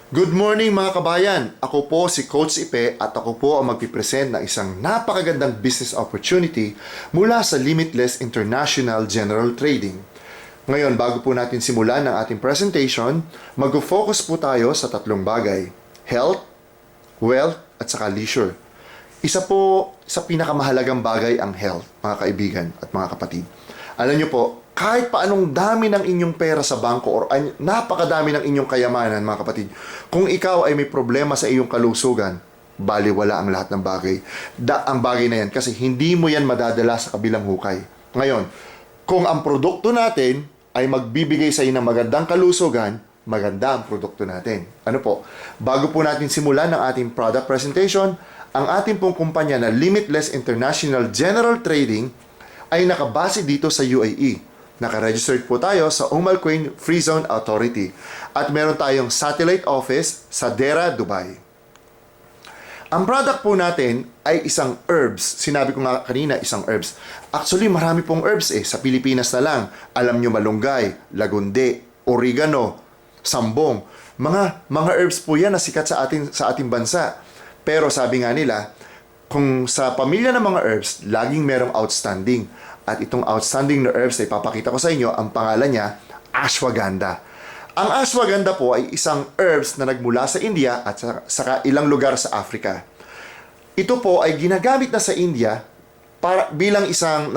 Good morning mga kabayan! Ako po si Coach Ipe at ako po ang magpipresent ng isang napakagandang business opportunity mula sa Limitless International General Trading. Ngayon, bago po natin simulan ang ating presentation, mag-focus po tayo sa tatlong bagay: health, wealth, at saka leisure. Isa po sa pinakamahalagang bagay ang health, mga kaibigan at mga kapatid. Alam niyo po, kahit pa anong dami ng inyong pera sa bangko or napakadami ng inyong kayamanan, mga kapatid, kung ikaw ay may problema sa iyong kalusugan, baliwala ang lahat ng bagay. Ang bagay na yan kasi hindi mo yan madadala sa kabilang hukay. Ngayon, kung ang produkto natin ay magbibigay sa iyo ng magandang kalusugan, maganda ang produkto natin. Ano po? Bago po natin simulan ang ating product presentation, ang ating pong kumpanya na Limitless International General Trading ay nakabase dito sa UAE. Naka-registered po tayo sa Queen Free Zone Authority at meron tayong satellite office sa Dera, Dubai. Ang product po natin ay isang herbs. Sinabi ko nga kanina, isang herbs. Actually, marami pong herbs sa Pilipinas na lang. Alam nyo, malunggay, lagundi, oregano, sambong. Mga herbs po yan na sikat sa ating bansa. Pero sabi nga nila, kung sa pamilya ng mga herbs, laging merong outstanding. At itong outstanding na herbs na ipapakita ko sa inyo, ang pangalan niya, ashwagandha. Ang ashwagandha po ay isang herbs na nagmula sa India at sa ilang lugar sa Africa. Ito po ay ginagamit na sa India bilang isang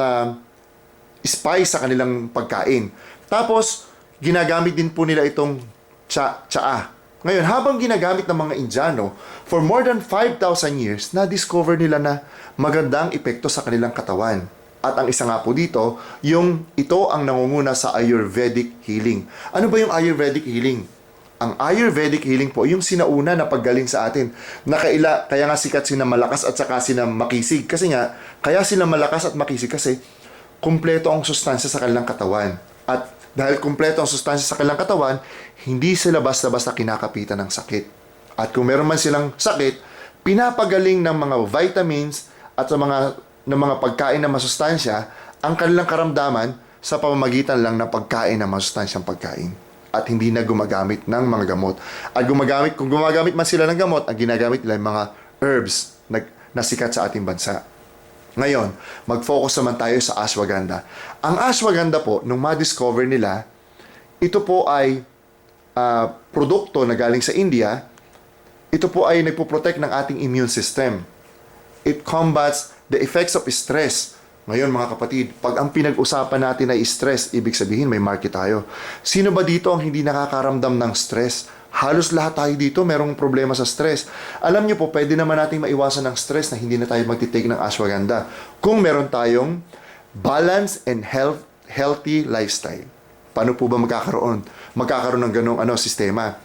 spice sa kanilang pagkain. Tapos, ginagamit din po nila itong tsaa. Ngayon, habang ginagamit ng mga Indiano, for more than 5,000 years, na-discover nila na magandang epekto sa kanilang katawan. At ang isa nga po dito, ito ang nangunguna sa Ayurvedic healing. Ano ba yung Ayurvedic healing? Ang Ayurvedic healing po, yung sinauna na paggaling sa atin. Kaya nga sikat sina malakas at saka sina makisig. Kasi nga, kaya sila malakas at makisig kasi kumpleto ang sustansya sa kanilang katawan. At dahil kumpleto ang sustansya sa kanilang katawan, hindi sila basta-basta kinakapitan ng sakit. At kung meron man silang sakit, pinapagaling ng mga vitamins at ng mga pagkain na masustansya ang kanilang karamdaman sa pamamagitan lang ng pagkain na masustansyang pagkain. At hindi na gumagamit ng mga gamot. At kung gumagamit man sila ng gamot, ang ginagamit nila yung mga herbs na sikat sa ating bansa. Ngayon, mag-focus naman tayo sa ashwagandha. Ang ashwagandha po, nung ma-discover nila, ito po ay produkto na galing sa India. Ito po ay nagpo-protect ng ating immune system. It combats the effects of stress. Ngayon mga kapatid, pag ang pinag-usapan natin ay stress, ibig sabihin may market tayo. Sino ba dito ang hindi nakakaramdam ng stress? Halos lahat tayo dito merong problema sa stress. Alam niyo po, pwede naman natin maiwasan ng stress na hindi na tayo magtitake ng ashwagandha kung meron tayong balance and healthy lifestyle. Paano po ba magkakaroon ng ganong sistema?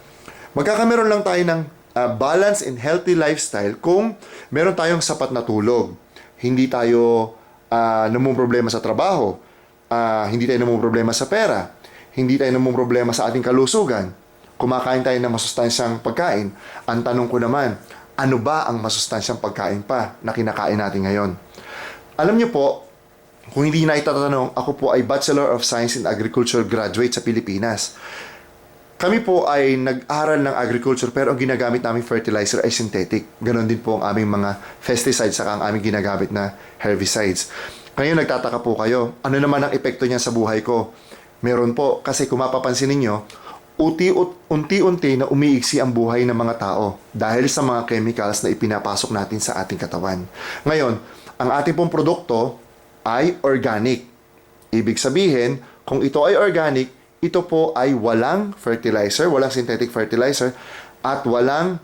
Magkakameron lang tayo ng balance and healthy lifestyle kung meron tayong sapat na tulog. Hindi tayo namumroblema sa trabaho, hindi tayo namumroblema sa pera, hindi tayo namumroblema sa ating kalusugan, kumakain tayo ng masustansyang pagkain. Ang tanong ko naman, ano ba ang masustansyang pagkain pa na kinakain natin ngayon? Alam niyo po, kung hindi na itatanong, ako po ay Bachelor of Science in Agriculture graduate sa Pilipinas. Kami po ay nag-aral ng agriculture pero ang ginagamit naming fertilizer ay synthetic. Ganon din po ang aming mga pesticides saka ang aming ginagamit na herbicides. Ngayon nagtataka po kayo, ano naman ang epekto niya sa buhay ko? Meron po, kasi kung mapapansin ninyo, unti-unti na umiiksi ang buhay ng mga tao dahil sa mga chemicals na ipinapasok natin sa ating katawan. Ngayon, ang ating pong produkto ay organic. Ibig sabihin, kung ito ay organic, ito po ay walang fertilizer, walang synthetic fertilizer, at walang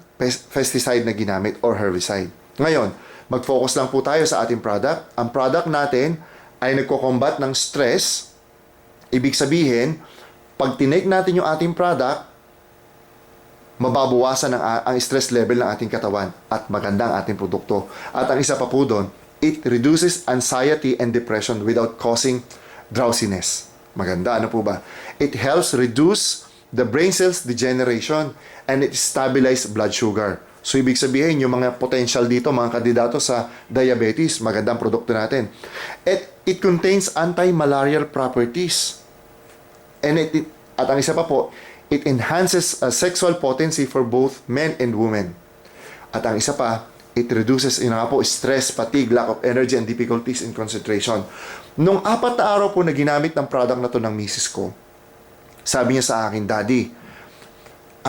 pesticide na ginamit or herbicide. Ngayon, mag-focus lang po tayo sa ating product. Ang product natin ay nagko-combat ng stress. Ibig sabihin, pag tinake natin yung ating product, mababawasan ang stress level ng ating katawan at maganda ang ating produkto. At ang isa pa po doon, it reduces anxiety and depression without causing drowsiness. Maganda, ano po ba? It helps reduce the brain cells degeneration and it stabilize blood sugar. So, ibig sabihin, yung mga potential dito, mga kandidato sa diabetes, magandang produkto natin. It contains anti-malarial properties. At ang isa pa po, It enhances sexual potency for both men and women. At ang isa pa, it reduces stress, fatigue, lack of energy, and difficulties in concentration. Nung 4 na araw po na ginamit ng product na to ng misis ko, sabi niya sa akin, Daddy,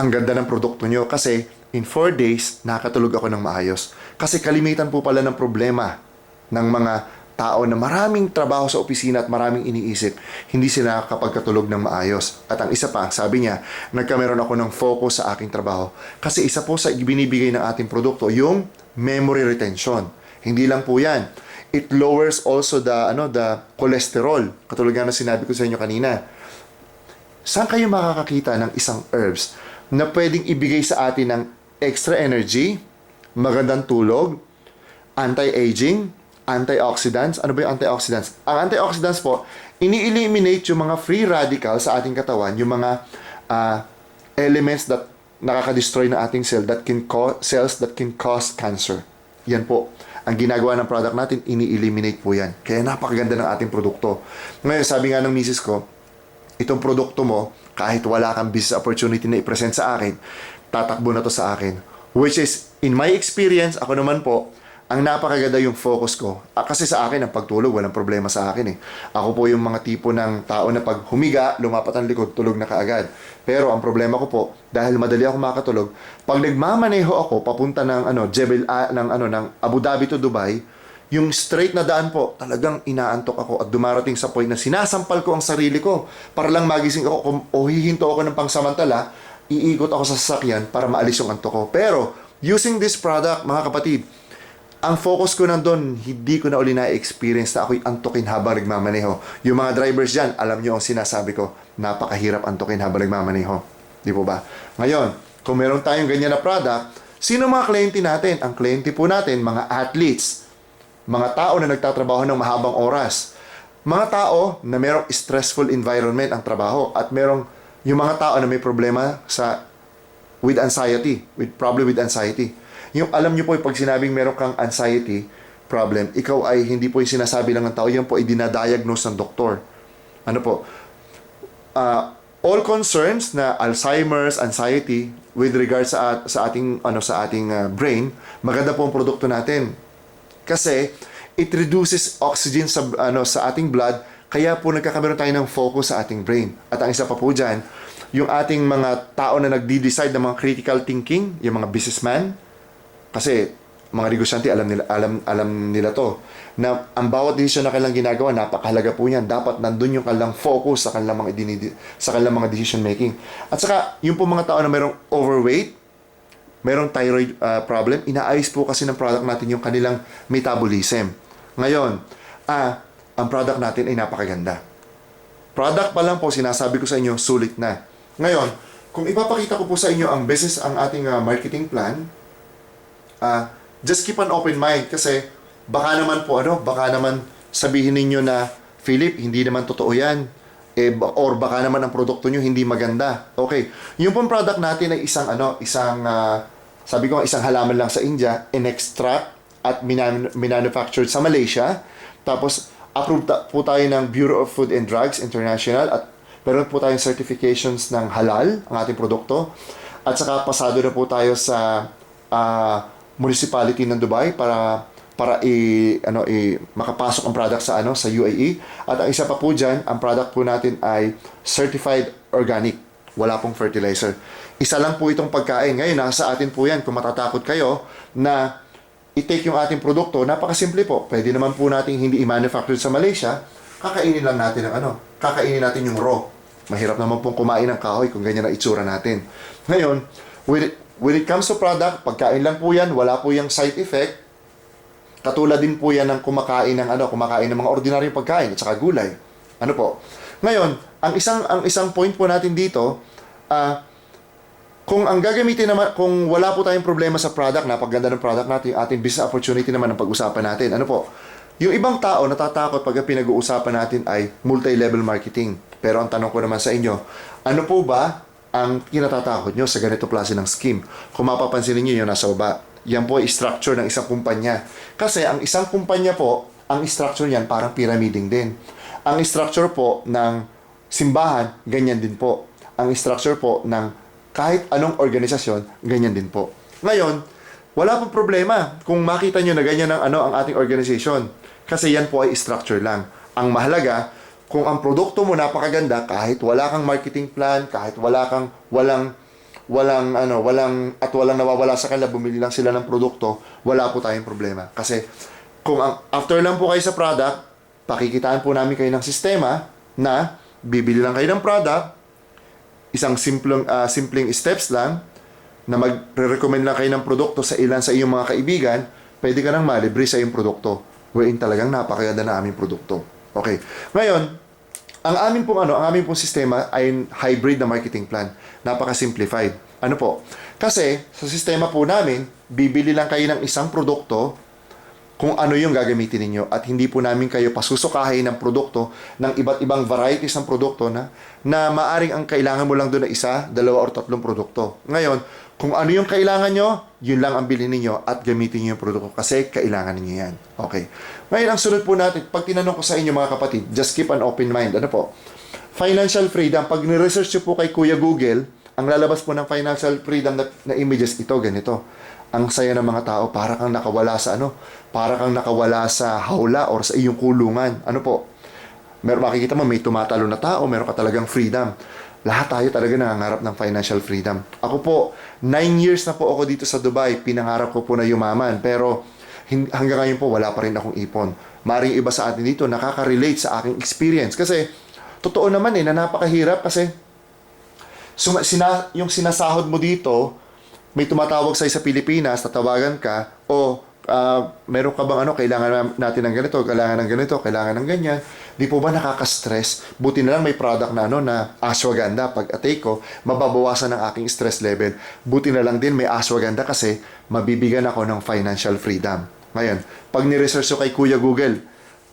ang ganda ng produkto nyo kasi in 4 days, nakatulog ako ng maayos. Kasi kalimitan po pala ng problema ng mga tao na maraming trabaho sa opisina at maraming iniisip, hindi sila nakakapagkatulog ng maayos. At ang isa pa, sabi niya, nagkameron ako ng focus sa aking trabaho. Kasi isa po sa binibigay ng ating produkto, yung memory retention. Hindi lang po yan. It lowers also the cholesterol. Katulad nga na sinabi ko sa inyo kanina. Saan kayo makakakita ng isang herbs na pwedeng ibigay sa atin ng extra energy, magandang tulog, anti-aging, antioxidants? Ano ba yung antioxidants? Ang antioxidants po, ini-eliminate yung mga free radicals sa ating katawan, yung mga elements that nakaka-destroy ng ating cells that can cause cancer. Yan po. Ang ginagawa ng product natin, ini-eliminate po yan. Kaya napakaganda ng ating produkto. Ngayon, sabi nga ng misis ko, itong produkto mo, kahit wala kang business opportunity na i-present sa akin, tatakbo na to sa akin. Which is, in my experience, ako naman po, ang napakaganda yung focus ko. Kasi sa akin, ang pagtulog, walang problema sa akin eh. Ako po yung mga tipo ng tao na pag humiga, lumapat ang likod, tulog na kaagad. Pero ang problema ko po, dahil madali ako makatulog, pag nagmamaneho ako papunta ng ng Abu Dhabi to Dubai, yung straight na daan po, talagang inaantok ako at dumarating sa point na sinasampal ko ang sarili ko para lang magising ako o hihinto ako ng pangsamantala, iikot ako sa sasakyan para maalis yung antok ko. Pero using this product, mga kapatid, ang focus ko nandun, hindi ko na uli na-experience na ako'y antukin habang nagmamaneho. Yung mga drivers dyan, alam nyo ang sinasabi ko, napakahirap antukin habang nagmamaneho. Di po ba? Ngayon, kung meron tayong ganyan na product, sino mga kliyente natin? Ang kliyente po natin, mga athletes, mga tao na nagtatrabaho ng mahabang oras, mga tao na merong stressful environment ang trabaho, at merong yung mga tao na may problema with anxiety, problem with anxiety. Yung alam niyo po, pag sinabing meron kang anxiety problem, ikaw ay hindi po yung sinasabi lang ng tao, yan po ay dinadiagnose ng doktor. Ano po? All concerns na Alzheimer's, anxiety, with regards sa ating brain, maganda po ang produkto natin. Kasi it reduces oxygen sa ating blood, kaya po nagkakameron tayo ng focus sa ating brain. At ang isa pa po dyan, yung ating mga tao na nagdi-decide ng mga critical thinking, yung mga businessman, kasi mga negosyante alam nila to na ang bawat desisyon na kanilang ginagawa, napakahalaga po niyan. Dapat nandun yung kanilang focus sa kanilang mga decision making. At saka yung po mga tao na merong overweight, merong thyroid problem, inaayos po kasi ng product natin yung kanilang metabolism. Ngayon, ang product natin ay napakaganda. Product pa lang po, sinasabi ko sa inyo, sulit na. Ngayon, kung ipapakita ko po sa inyo ang ating marketing plan, just keep an open mind kasi baka naman sabihin ninyo na, Philip, hindi naman totoo yan. Or baka naman ang produkto nyo hindi maganda. Okay. Yung pong product natin ay isang halaman lang sa India, in-extract at manufactured sa Malaysia. Tapos, approved po tayo ng Bureau of Food and Drugs International at meron po tayong certifications ng halal ang ating produkto. At saka pasado na po tayo sa municipality ng Dubai para makapasok ang product sa UAE. At ang isa pa po diyan, ang product po natin ay certified organic. Wala pong fertilizer. Isa lang po itong pagkain. Ngayon, nasa atin po yan. Kung matatakot kayo na i-take yung ating produkto, napakasimple po. Pwede naman po natin hindi i-manufacture sa Malaysia, kakainin lang natin kakainin natin yung raw. Mahirap naman pong kumain ng kahoy kung ganyan ang itsura natin. Ngayon, when it comes to product, pagkain lang po yan, wala po yung side effect. Katulad din po yan ng kumakain ng mga ordinaryong pagkain at saka gulay. Ano po? Ngayon, ang isang point po natin dito, kung ang gagamitin naman, kung wala po tayong problema sa product, napaganda ng product natin, yung ating business opportunity naman ang pag-usapan natin. Ano po? Yung ibang tao natatakot pag pinag-uusapan natin ay multi-level marketing. Pero ang tanong ko naman sa inyo, ano po ba ang kinatatakot nyo sa ganito klase ng scheme? Kung mapapansin niyo yung nasa baba, yan po ay structure ng isang kumpanya. Kasi ang isang kumpanya po, ang structure niyan parang pyramiding din. Ang structure po ng simbahan, ganyan din po. ang structure po ng kahit anong organisasyon, ganyan din po. Ngayon, wala pong problema kung makita nyo na ganyan ang ating organization. Kasi yan po ay structure lang. Ang mahalaga, kung ang produkto mo napakaganda, kahit wala kang marketing plan, kahit walang nawawala sa kanila, bumili lang sila ng produkto, wala po tayong problema. Kasi kung after lang po kayo sa product, pakikitaan po namin kayo ng sistema na bibili lang kayo ng product, isang simpleng steps lang, na magre-recommend lang kayo ng produkto sa ilan sa iyong mga kaibigan, pwede ka nang malibre sa iyong produkto. Wherein talagang napakaganda na aming produkto. Okay. Ngayon, ang aming pong sistema ay hybrid na marketing plan. Napaka-simplified. Ano po? Kasi, sa sistema po namin, bibili lang kayo ng isang produkto kung ano yung gagamitin ninyo at hindi po namin kayo pasusukahin ng produkto ng iba't ibang varieties ng produkto na maaring ang kailangan mo lang doon na isa, dalawa or tatlong produkto. Ngayon, kung ano yung kailangan nyo, yun lang ang bilhin ninyo at gamitin nyo yung produkto kasi kailangan ninyo yan. Okay. Ngayon, ang sunod po natin, pag tinanong ko sa inyo mga kapatid, just keep an open mind. Ano po? Financial freedom. Pag ni-research nyo po kay Kuya Google, ang lalabas po ng financial freedom na images, ito, ganito. Ang saya ng mga tao, para kang nakawala sa hawla or sa iyong kulungan. Ano po? Makikita mo, may tumatalo na tao, meron ka talagang freedom. Lahat tayo talaga nangangarap ng financial freedom. Ako po, 9 years na po ako dito sa Dubai, pinangarap ko po na yumaman, pero hanggang ngayon po, wala pa rin akong ipon. Maring iba sa atin dito, nakaka-relate sa aking experience. Kasi, totoo naman na napakahirap kasi yung sinasahod mo dito, may tumatawag sa'yo sa Pilipinas, tatawagan ka, meron ka bang kailangan natin ng ganito, kailangan ng ganyan. Di po ba nakaka-stress? Buti na lang may product na ashwagandha. Pag atake ko, mababawasan ang aking stress level. Buti na lang din may ashwagandha kasi mabibigyan ako ng financial freedom. Ngayon, pag ni-research ko kay Kuya Google,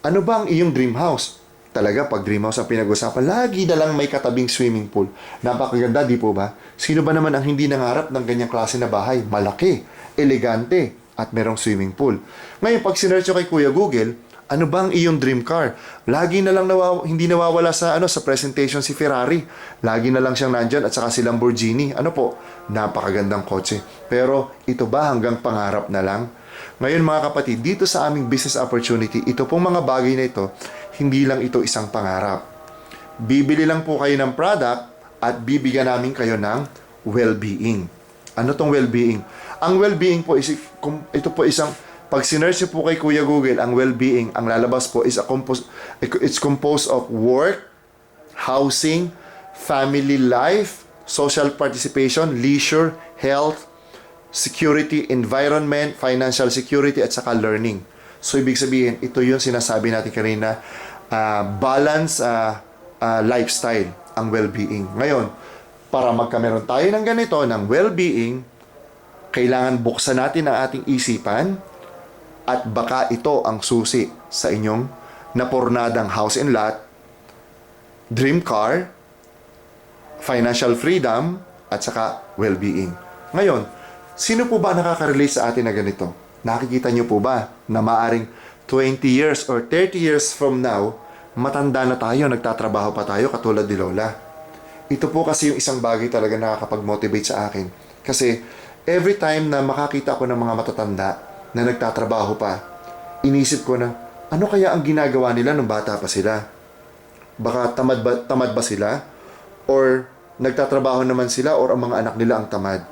ano ba ang iyong dream house? Talaga, pag dream house ang pinag-usapan, lagi na lang may katabing swimming pool. Napakaganda, di po ba? Sino ba naman ang hindi nangarap ng ganyang klase na bahay? Malaki, elegante, at merong swimming pool. Ngayon, pag sinearch ko kay Kuya Google, ano ba ang iyong dream car? Lagi na lang hindi nawawala sa presentation si Ferrari. Lagi na lang siyang nandyan at saka si Lamborghini. Ano po? Napakagandang kotse. Pero ito ba hanggang pangarap na lang? Ngayon mga kapatid, dito sa aming business opportunity, ito pong mga bagay na ito, hindi lang ito isang pangarap. Bibili lang po kayo ng product at bibigyan namin kayo ng well-being. Ano tong well-being? Ang well-being po ito po isang, pag sinearch po kay Kuya Google, ang well-being, ang lalabas po is it's composed of work, housing, family life, social participation, leisure, health, security, environment, financial security, at saka learning. So, ibig sabihin, ito yung sinasabi natin kanina, balance lifestyle, ang well-being. Ngayon, para magkameron tayo ng ganito, ng well-being, kailangan buksan natin ang ating isipan at baka ito ang susi sa inyong napornadang house and lot, dream car, financial freedom, at saka well-being. Ngayon, sino po ba nakaka-relate sa atin na ganito? Nakikita niyo po ba na maaring 20 years or 30 years from now, matanda na tayo, nagtatrabaho pa tayo katulad ni Lola? Ito po kasi yung isang bagay talaga nakakapag-motivate sa akin. Kasi every time na makakita ko ng mga matatanda na nagtatrabaho pa, inisip ko na, ano kaya ang ginagawa nila nung bata pa sila? Baka tamad ba sila? Or nagtatrabaho naman sila or ang mga anak nila ang tamad?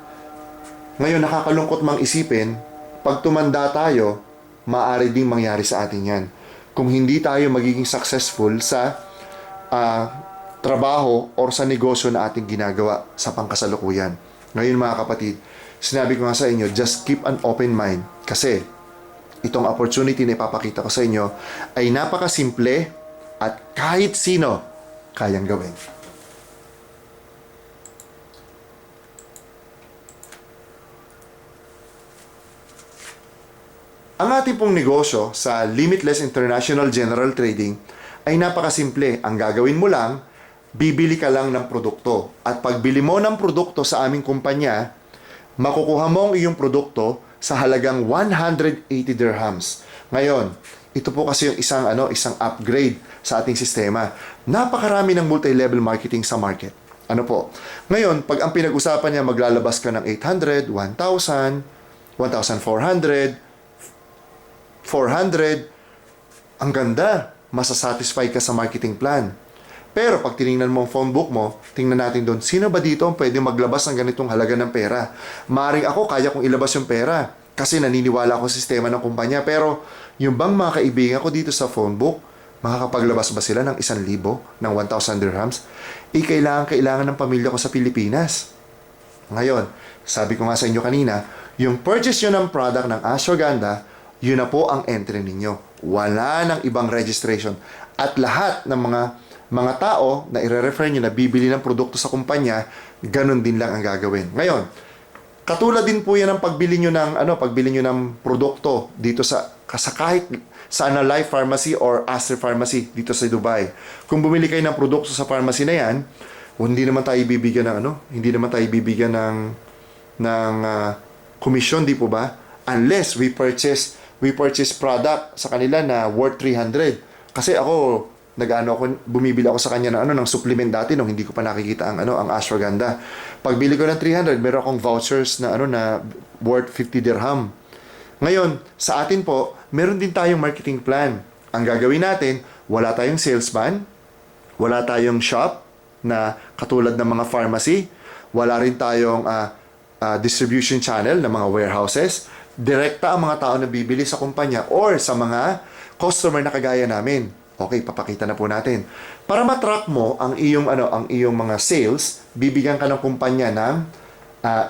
Ngayon, nakakalungkot mang isipin, pag tumanda tayo, maaari ding mangyari sa atin yan. Kung hindi tayo magiging successful sa trabaho or sa negosyo na ating ginagawa sa pangkasalukuyan. Ngayon mga kapatid, sinabi ko nga sa inyo, just keep an open mind. Kasi itong opportunity na ipapakita ko sa inyo ay napakasimple at kahit sino kayang gawin. Ang ating pong negosyo sa Limitless International General Trading ay napakasimple. Ang gagawin mo lang, bibili ka lang ng produkto. At pagbili mo ng produkto sa aming kumpanya, makukuha mo ang iyong produkto sa halagang 180 dirhams. Ngayon, ito po kasi yung isang upgrade sa ating sistema. Napakarami ng multi-level marketing sa market. Ano po? Ngayon, pag ang pinag-usapan niya, maglalabas ka ng 800, 1,000, 1,400, 400, ang ganda. Masasatisfy ka sa marketing plan. Pero pag tinignan mo ang phone book mo, tingnan natin doon, sino ba dito ang pwede maglabas ng ganitong halaga ng pera? Maring ako, kaya kong ilabas yung pera kasi naniniwala ako sa sistema ng kumpanya. Pero yung bang mga kaibigan ko dito sa phone book, makakapaglabas ba sila ng 1,000, ng 1,000 dirhams? Kailangan ng pamilya ko sa Pilipinas. Ngayon, sabi ko nga sa inyo kanina, yung purchase nyo ng product ng Ashwagandha, yun na po ang entry ninyo. Wala nang ibang registration. At lahat ng mga tao na i-refer nyo na bibili ng produkto sa kumpanya, ganun din lang ang gagawin. Ngayon, katulad din po yan ng pagbili nyo ng produkto dito sa kahit sa Life Pharmacy or Aster Pharmacy dito sa Dubai. Kung bumili kayo ng produkto sa pharmacy na yan, hindi naman tayo bibigyan ng commission, di po ba? Unless we purchase product sa kanila na worth 300. Kasi ako bumibili ako sa kanya ng supplement dati nung hindi ko pa nakikita ang Ashwagandha. Pagbili ko ng 300, meron akong vouchers na worth 50 dirham. Ngayon, sa atin po, meron din tayong marketing plan. Ang gagawin natin, wala tayong salesman, wala tayong shop na katulad ng mga pharmacy, wala rin tayong distribution channel ng mga warehouses. Direkta ang mga tao na bibili sa kumpanya or sa mga customer na kagaya namin. Okay, papakita na po natin. Para matrack mo ang iyong mga sales, bibigyan ka ng kumpanya ng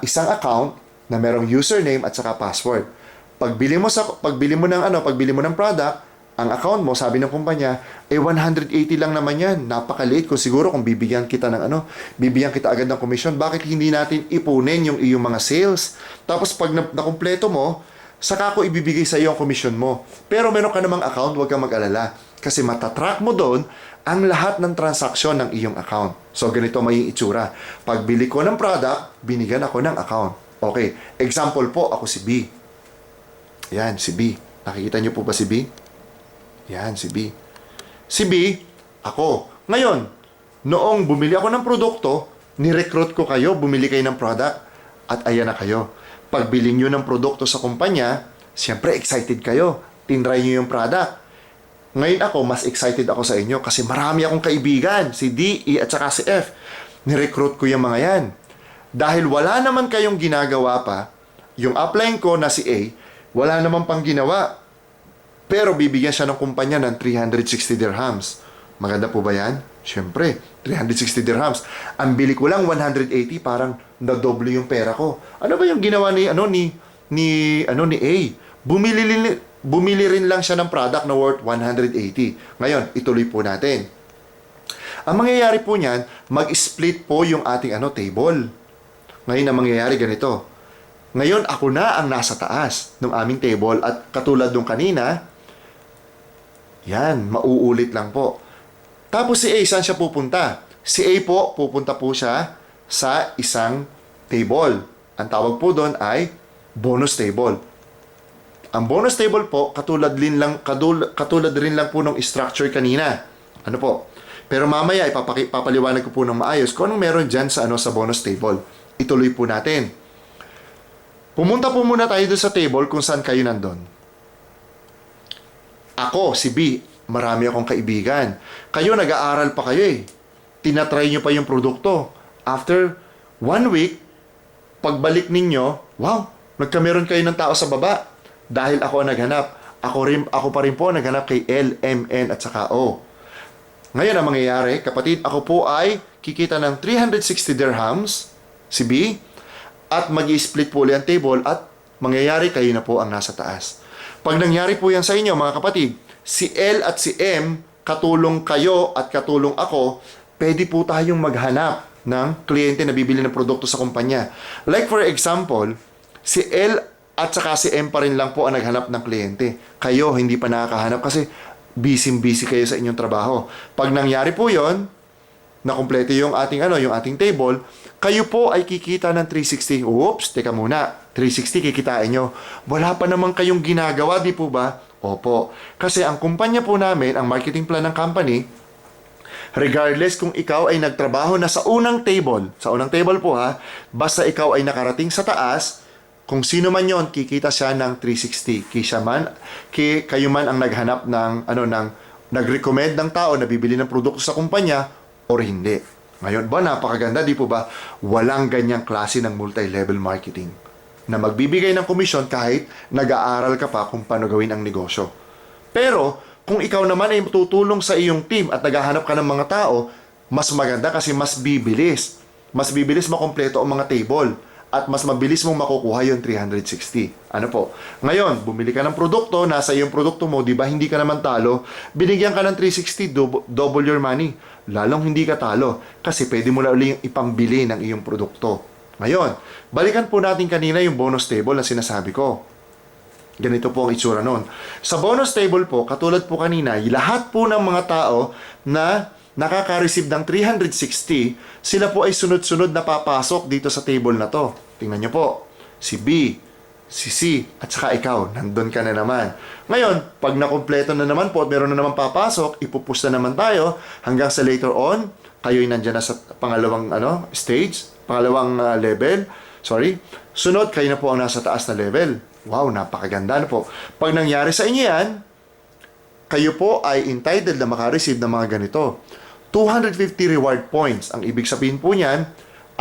isang account na merong username at saka password. Pagbili mo ng product, ang account mo, sabi ng kumpanya, 180 lang naman yan. Napakaliit ko siguro kung bibigyan kita agad ng commission. Bakit hindi natin ipunin yung iyong mga sales? Tapos pag nakumpleto mo, saka ko ibibigay sa iyo ang commission mo. Pero meron ka namang account, huwag kang mag-alala. Kasi matatrack mo doon ang lahat ng transaksyon ng iyong account. So, ganito may itsura. Pagbili ko ng product, binigyan ako ng account. Okay, example po, ako si B. Yan, si B. Nakikita niyo po ba si B? Yan, si B. Si B, ako. Ngayon, noong bumili ako ng produkto, ni-recruit ko kayo, bumili kayo ng product, at ayan na kayo. Pagbili nyo ng produkto sa kumpanya, siyempre excited kayo. Tinry nyo yung product. Ngayon ako, mas excited ako sa inyo kasi marami akong kaibigan, si D, E, at saka si F. Ni-recruit ko yung mga yan. Dahil wala naman kayong ginagawa pa, yung upline ko na si A, wala naman pang ginawa. Pero bibigyan siya ng kumpanya ng 360 dirhams. Maganda po ba yan? Siyempre, 360 dirhams. Ang bili ko lang 180, parang nadoble yung pera ko. Ano ba yung ginawa ni A? Bumili rin lang siya ng product na worth 180. Ngayon, ituloy po natin. Ang mangyayari po niyan, mag-split po yung ating table. Ngayon, ang mangyayari ganito. Ngayon, ako na ang nasa taas ng aming table at katulad nung kanina, yan, mauulit lang po. Tapos si A, saan siya pupunta? Si A po, pupunta po siya sa isang table. Ang tawag po doon ay bonus table. Ang bonus table po, katulad rin lang po ng structure kanina. Ano po? Pero mamaya, ipapaliwanag ko po ng maayos kung anong meron dyan sa bonus table. Ituloy po natin. Pumunta po muna tayo doon sa table kung saan kayo nandun. Ako, si B, marami akong kaibigan. Kayo, nag-aaral pa kayo eh. Tinatry nyo pa yung produkto. After 1 week, pagbalik ninyo, wow, nagkameron kayo ng tao sa baba. Dahil ako naghanap. Ako pa rin po naghanap kay L, M, N at saka O. Ngayon ang mangyayari, kapatid, ako po ay kikita ng 360 dirhams, si B, at mag-i-split po ulit ang table at mangyayari kayo na po ang nasa taas. Pag nangyari po yan sa inyo, mga kapatid, si L at si M, katulong kayo at katulong ako, pwede po tayong maghanap ng kliyente na bibili ng produkto sa kumpanya. Like for example, si L at saka si M pa rin lang po ang naghanap ng kliyente. Kayo hindi pa nakakahanap kasi busy kayo sa inyong trabaho. Pag nangyari po yon, na kumpleto yung ating table, kayo po ay kikita ng 360. Oops, teka muna. 360 kikitain nyo. Wala pa naman kayong ginagawa, di po ba? Opo. Kasi ang kumpanya po namin, ang marketing plan ng company, Regardless kung ikaw ay nagtrabaho na sa unang table po ha, basta ikaw ay nakarating sa taas, kung sino man yon, kikita siya ng 360. Kayo man ang naghanap ng nag-recommend ng tao na bibili ng produkto sa kumpanya or hindi. Ngayon ba, napakaganda, di po ba? Walang ganyang klase ng multi-level marketing na magbibigay ng komisyon kahit nag-aaral ka pa kung paano gawin ang negosyo. Pero, kung ikaw naman ay tutulong sa iyong team at naghahanap ka ng mga tao, mas maganda kasi mas bibilis. Mas bibilis makompleto ang mga table at mas mabilis mong makukuha yung 360. Ano po? Ngayon, bumili ka ng produkto, nasa iyong produkto mo, di ba hindi ka naman talo, binigyan ka ng 360, double your money. Lalong hindi ka talo kasi pwede mo na ulit ipambili ng iyong produkto. Ngayon, balikan po natin kanina yung bonus table na sinasabi ko. Ganito po ang itsura nun. Sa bonus table po, katulad po kanina, lahat po ng mga tao na nakaka-receive ng 360, sila po ay sunod-sunod na papasok dito sa table na to. Tingnan nyo po, si B, si C, at saka ikaw, nandun ka na naman. Ngayon, pag nakumpleto na naman po at meron na naman papasok, ipupush na naman tayo hanggang sa later on, kayo'y nandyan na sa pangalawang level. Sunod, kayo na po ang nasa taas na level. Wow, napakaganda na po. Pag nangyari sa inyo yan, kayo po ay entitled na makareceive ng mga ganito. 250 reward points. Ang ibig sabihin po niyan,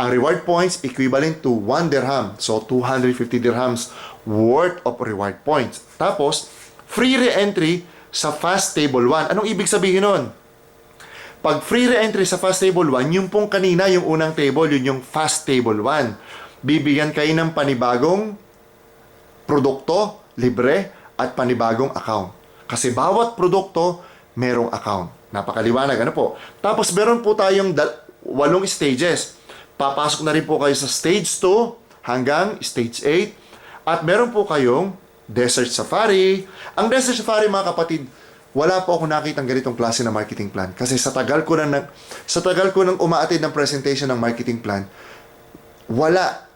ang reward points equivalent to 1 dirham. So, 250 dirhams worth of reward points. Tapos, free re-entry sa Fast Table 1. Anong ibig sabihin nun? Pag free re-entry sa Fast Table 1, yung pong kanina, yung unang table, yun yung Fast Table 1. Bibigyan kayo ng panibagong produkto, libre, at panibagong account. Kasi bawat produkto, merong account. Napakaliwanag, ano po? Tapos meron po tayong 8 stages. Papasok na rin po kayo sa stage 2 hanggang stage 8. At meron po kayong Desert Safari. Ang Desert Safari, mga kapatid, wala po ako nakitang ganitong klase na marketing plan. Kasi sa tagal ko nang umaatid ng presentation ng marketing plan, wala.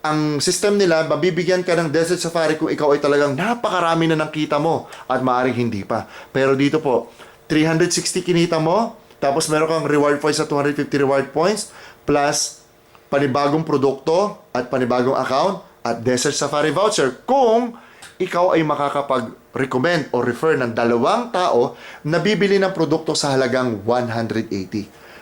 Ang system nila, mabibigyan ka ng Desert Safari kung ikaw ay talagang napakarami na nakita mo at maaaring hindi pa. Pero dito po, 360 kinita mo, tapos meron kang reward points sa 250 reward points, plus panibagong produkto at panibagong account at Desert Safari voucher kung ikaw ay makakapag-recommend o refer ng 2 tao na bibili ng produkto sa halagang 180.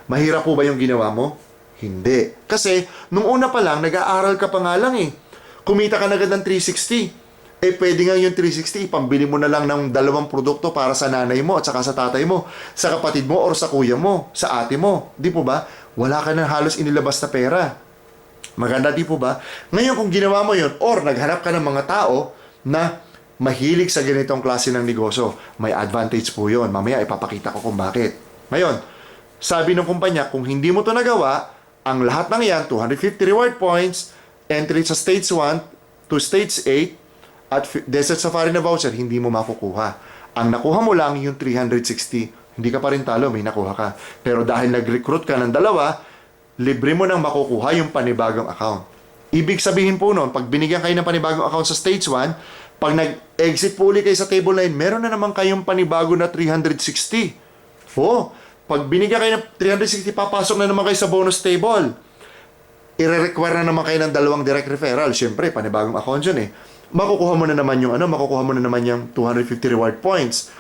Mahirap po ba yung ginawa mo? Hindi. Kasi, nung una pa lang, nag-aaral ka pa nga lang eh. Kumita ka na agad ng 360. Pwede nga yung 360, ipambili mo na lang ng 2 produkto para sa nanay mo at saka sa tatay mo, sa kapatid mo or sa kuya mo, sa ate mo. Di po ba? Wala ka na halos inilabas na pera. Maganda, di po ba? Ngayon, kung ginawa mo yun, or naghanap ka ng mga tao na mahilig sa ganitong klase ng negosyo, may advantage po yun. Mamaya ipapakita ko kung bakit. Ngayon, sabi ng kumpanya, kung hindi mo to nagawa, ang lahat ng yan, 250 reward points, entry sa stage 1 to stage 8, at Desert Safari na voucher, hindi mo makukuha. Ang nakuha mo lang yung 360, hindi ka pa rin talo, may nakuha ka. Pero dahil nag-recruit ka ng 2, libre mo nang makukuha yung panibagong account. Ibig sabihin po noon, pag binigyan kayo ng panibagong account sa stage 1, pag nag-exit po ulit kayo sa table 9, meron na naman kayong panibago na 360. Pag binigyan kayo ng 360, papasok na naman kayo sa bonus table. I-require na naman kayo ng 2 direct referral. Siyempre, panibagong account yun eh. Makukuha mo na naman yung yung 250 reward points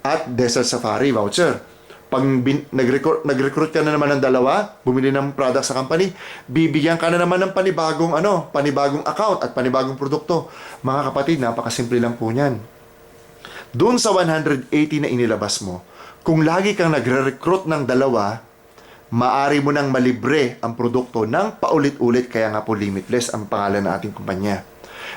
at Desert Safari voucher. Pag nag-recruit ka na naman ng 2, bumili ng product sa company, bibigyan ka na naman ng panibagong account at panibagong produkto. Mga kapatid, napakasimple lang po niyan. Doon sa 180 na inilabas mo, kung lagi kang nagre-recruit ng 2, maari mo nang malibre ang produkto ng paulit-ulit, kaya nga po limitless ang pangalan ng ating kumpanya.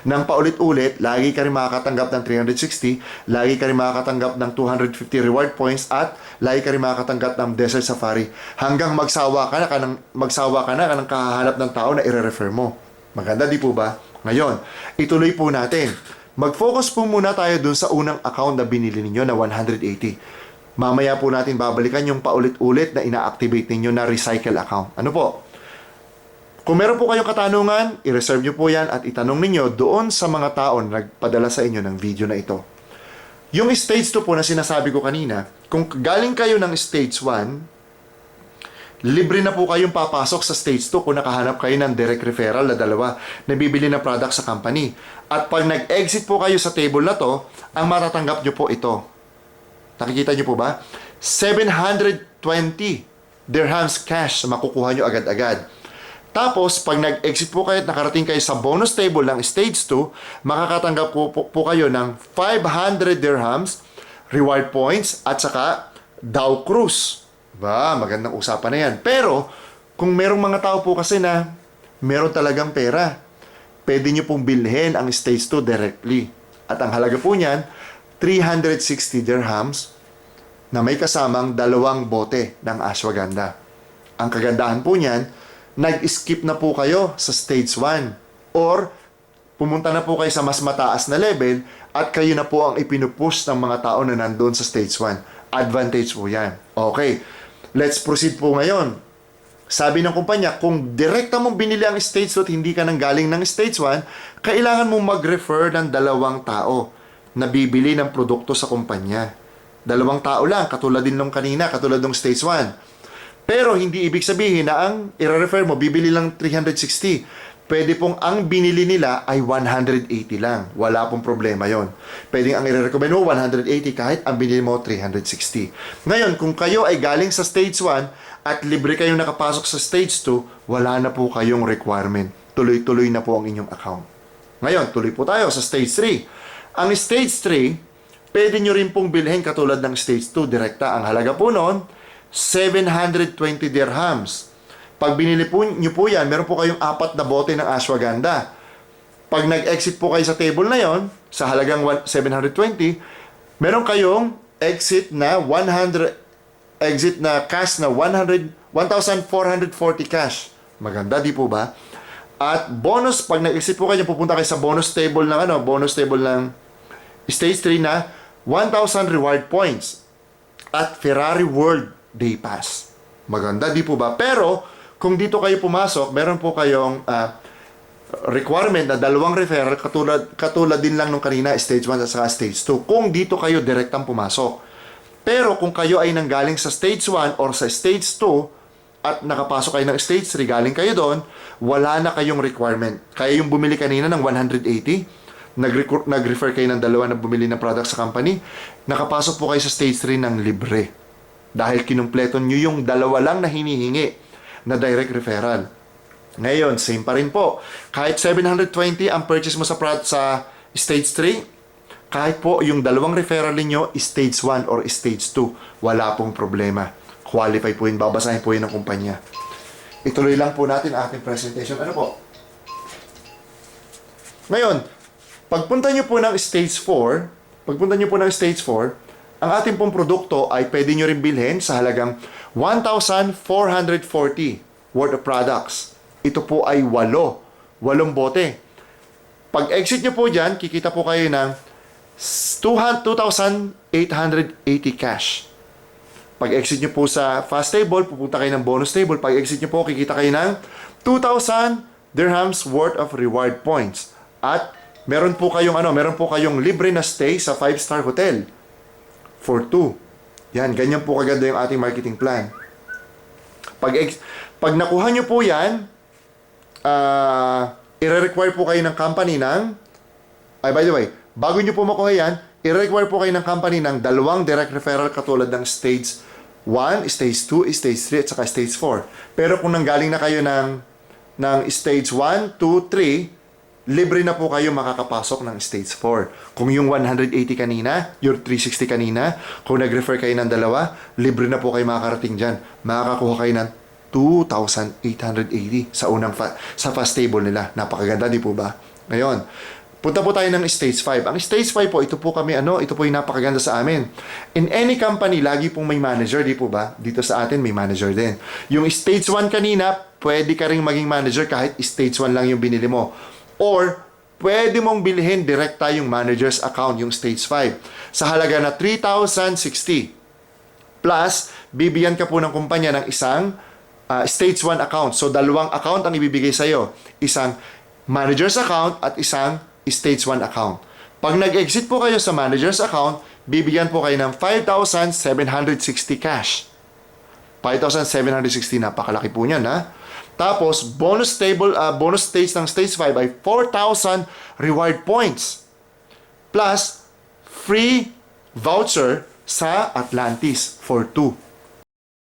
Nang paulit-ulit, lagi ka rin makakatanggap ng 360, lagi ka rin makakatanggap ng 250 reward points, at lagi ka rin makakatanggap ng Desert Safari hanggang magsawa ka na ng kahahanap ng tao na i-refer mo. Maganda, di po ba? Ngayon, ituloy po natin. Mag-focus po muna tayo dun sa unang account na binili ninyo na 180. Mamaya po natin babalikan yung paulit-ulit na ina-activate ninyo na recycle account. Ano po? Kung meron po kayong katanungan, i-reserve nyo po yan at itanong ninyo doon sa mga tao na nagpadala sa inyo ng video na ito. Yung stage 2 po na sinasabi ko kanina, kung galing kayo ng stage 1, libre na po kayong papasok sa stage 2 kung nakahanap kayo ng direct referral na dalawa na bibili ng product sa company. At pag nag-exit po kayo sa table na to, ang matatanggap nyo po ito. Nakikita nyo po ba? 720 dirhams cash na makukuha nyo agad-agad. Tapos, pag nag-exit po kayo at nakarating kayo sa bonus table ng stage 2, makakatanggap po kayo ng 500 dirhams, reward points, at saka Dow Cruise. Ba, magandang usapan na yan. Pero, kung merong mga tao po kasi na meron talagang pera, pwede nyo pong bilhin ang stage 2 directly. At ang halaga po niyan, 360 dirhams na may kasamang 2 bote ng ashwagandha. Ang kagandahan po niyan, nag-skip na po kayo sa stage 1 or pumunta na po kayo sa mas mataas na level at kayo na po ang ipinupush ng mga tao na nandun sa stage 1. Advantage po yan. Okay, let's proceed po ngayon. Sabi ng kumpanya, kung direkta mong binili ang stage 2 at hindi ka nang galing ng stage 1, kailangan mong mag-refer ng 2 tao na bibili ng produkto sa kumpanya. 2 tao lang, katulad din nung kanina, katulad nung stage 1. Pero hindi ibig sabihin na ang i-refer mo, bibili lang 360. Pwede pong ang binili nila ay 180 lang. Wala pong problema yon. Pwede ang i-recommend mo 180 kahit ang binili mo 360. Ngayon, kung kayo ay galing sa stage 1 at libre kayong nakapasok sa stage 2, wala na po kayong requirement. Tuloy-tuloy na po ang inyong account. Ngayon, tuloy po tayo sa stage 3. Ang stage 3, pwede nyo rin pong bilhin katulad ng stage 2 direkta. Ang halaga po noon, 720 dirhams. Pag binili po nyo po yan, meron po kayong 4 na bote ng ashwagandha. Pag nag-exit po kayo sa table na yon, sa halagang 720, meron kayong exit na cash na 1,440 cash. Maganda, di po ba? At bonus, pag nag-exit po kayo, pupunta kayo sa bonus table ng stage 3 na 1,000 reward points at Ferrari World Day Pass. Maganda, di po ba? Pero, kung dito kayo pumasok, meron po kayong requirement na 2 referral katulad din lang nung kanina, stage 1 at saka stage 2. Kung dito kayo direktang pumasok. Pero kung kayo ay nanggaling sa stage 1 or sa stage 2 at nakapasok kayo ng stage 3, galing kayo doon, wala na kayong requirement. Kaya yung bumili kanina ng 180, nag-refer kayo ng 2 na bumili ng product sa company, nakapasok po kayo sa stage 3 ng libre. Dahil kinumpleto nyo yung 2 lang na hinihingi na direct referral. Ngayon, same pa rin po. Kahit 720 ang purchase mo sa stage 3, kahit po yung 2 referral niyo stage 1 or stage 2, wala pong problema. Qualify po yun, babasahin po yun ng kumpanya. Ituloy lang po natin ang ating presentation. Ano po? Ngayon, pagpunta nyo po ng stage 4, ang ating pong produkto ay pwede nyo rin bilhin sa halagang 1,440 worth of products. Ito po ay 8 bote. Pag exit nyo po dyan, kikita po kayo ng 2,880 cash. Pag exit nyo po sa fast table, pupunta kayo ng bonus table. Pag exit nyo po, kikita kayo ng 2,000 dirhams worth of reward points. At meron po kayong libre na stay sa 5-star hotel for 2. Yan, ganyan po kaganda yung ating marketing plan. Pag nakuha nyo po yan, i-require po kayo ng company by the way, bago nyo po makuha yan, i-require po kayo ng company ng 2 direct referral katulad ng stage 1, stage 2, stage 3, at saka stage 4. Pero kung nanggaling na kayo ng stage 1, 2, 3, libre na po kayo makakapasok ng stage 4. Kung yung 180 kanina, yung 360 kanina, kung nag-refer kayo ng 2, libre na po kayo makakarating dyan. Makakakuha kayo ng 2,880 sa fast table nila. Napakaganda, di po ba? Ngayon, punta po tayo ng stage 5. Ang stage 5 po, ito po yung napakaganda sa amin. In any company, lagi pong may manager, di po ba? Dito sa atin, may manager din. Yung stage 1 kanina, pwede ka rin maging manager kahit stage 1 lang yung binili mo. Or, pwede mong bilhin direkta yung manager's account, yung stage 5. Sa halaga na 3,060. Plus, bibigyan ka po ng kumpanya ng isang stage 1 account. So, 2 account ang ibibigay sa'yo. Isang manager's account at isang stage 1 account. Pag nag-exit po kayo sa manager's account, bibigyan po kayo ng 5,760 cash. 5,760, napakalaki po niyan, ha? Tapos, bonus stage ng stage 5 ay 4,000 reward points. Plus, free voucher sa Atlantis for 2.